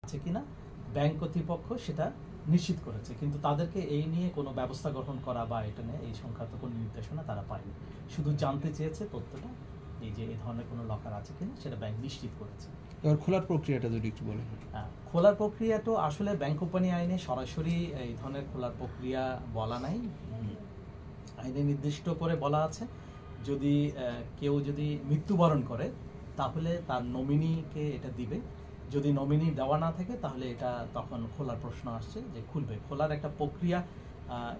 আছে কিনা ব্যাংক কর্তৃপক্ষ সেটা নিশ্চিত করেছে, কিন্তু তাদেরকে এই নিয়ে কোনো ব্যবস্থা গ্রহণ করা বা এটা নিয়ে এই সংক্রান্ত কোনো নির্দেশনা তারা পায়নি। শুধু জানতে চেয়েছে তথ্যটা, এই যে এই ধরনের কোনো লকার আছে কিনা সেটা ব্যাংক নিশ্চিত করেছে। এবার খোলার প্রক্রিয়াটা যদি একটু বলেন। খোলার প্রক্রিয়া তো আসলে ব্যাংক কোম্পানি আইনে সরাসরি এই ধরনের খোলার প্রক্রিয়া বলা নাই। আইনে নির্দিষ্ট করে বলা আছে যদি কেউ যদি মৃত্যুবরণ করে তাহলে তার নমিনিকে এটা দিবে, যদি নমিনি দেওয়া না থাকে তাহলে এটা তখন খোলার প্রশ্ন আসছে যে খুলবে। খোলার একটা প্রক্রিয়া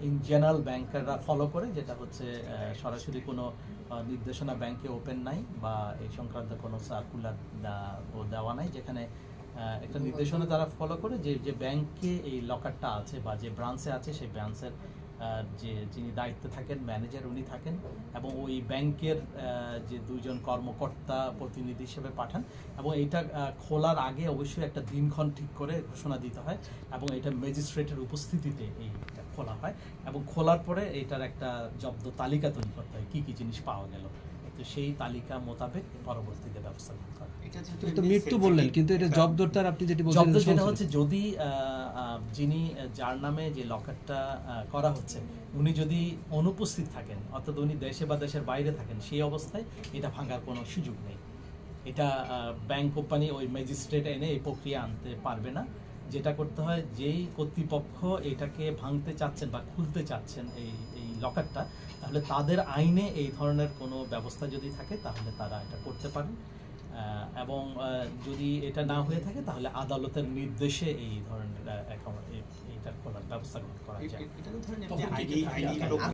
ইন জেনারেল ব্যাংকাররা ফলো করে, যেটা হচ্ছে সরাসরি কোনো নির্দেশনা ব্যাংকে ওপেন নাই বা এই সংক্রান্ত কোনো সার্কুলার দেওয়া নাই, যেখানে একটা নির্দেশনা তারা ফলো করে যে ব্যাংকে এই লকারটা আছে বা যে ব্রাঞ্চে আছে সেই ব্রাঞ্চের যে যিনি দায়িত্বে থাকেন ম্যানেজার উনি থাকেন, এবং ওই ব্যাংকের যে দুইজন কর্মকর্তা প্রতিনিধি হিসেবে পাঠান, এবং এইটা খোলার আগে অবশ্যই একটা দিনক্ষণ ঠিক করে ঘোষণা দিতে হয়, এবং এটা ম্যাজিস্ট্রেটের উপস্থিতিতে এইটা খোলা হয়, এবং খোলার পরে এটার একটা জব্দ তালিকা তৈরি করতে হয় কী কী জিনিস পাওয়া গেল, তো সেই তালিকা মোতাবেক পরবর্তীতে ব্যবস্থা করতে হয়। তো মৃত্যু বললেন, কিন্তু এটা জব্দটার আপনি যেটা বলছেন জব্দ যেটা হচ্ছে যদি যিনি যার নামে যে লকারটা করা হচ্ছে উনি যদি অনুপস্থিত থাকেন, অর্থাৎ উনি দেশে বা দেশের বাইরে থাকেন, সেই অবস্থায় এটা ভাঙার কোনো সুযোগ নেই। এটা ব্যাংক কোম্পানি ওই ম্যাজিস্ট্রেট এনে এই প্রক্রিয়া আনতে পারবে না। যেটা করতে হয়, যেই কর্তৃপক্ষ এটাকে ভাঙতে চাচ্ছেন বা খুলতে চাচ্ছেন এই লকারটা, তাহলে তাদের আইনে এই ধরনের কোনো ব্যবস্থা যদি থাকে তাহলে তারা এটা করতে পারেন, এবং যদি এটা না হয়ে থাকে তাহলে আদালতের নির্দেশে এই ধরনের এইটার খোলার ব্যবস্থা গ্রহণ করা যায়।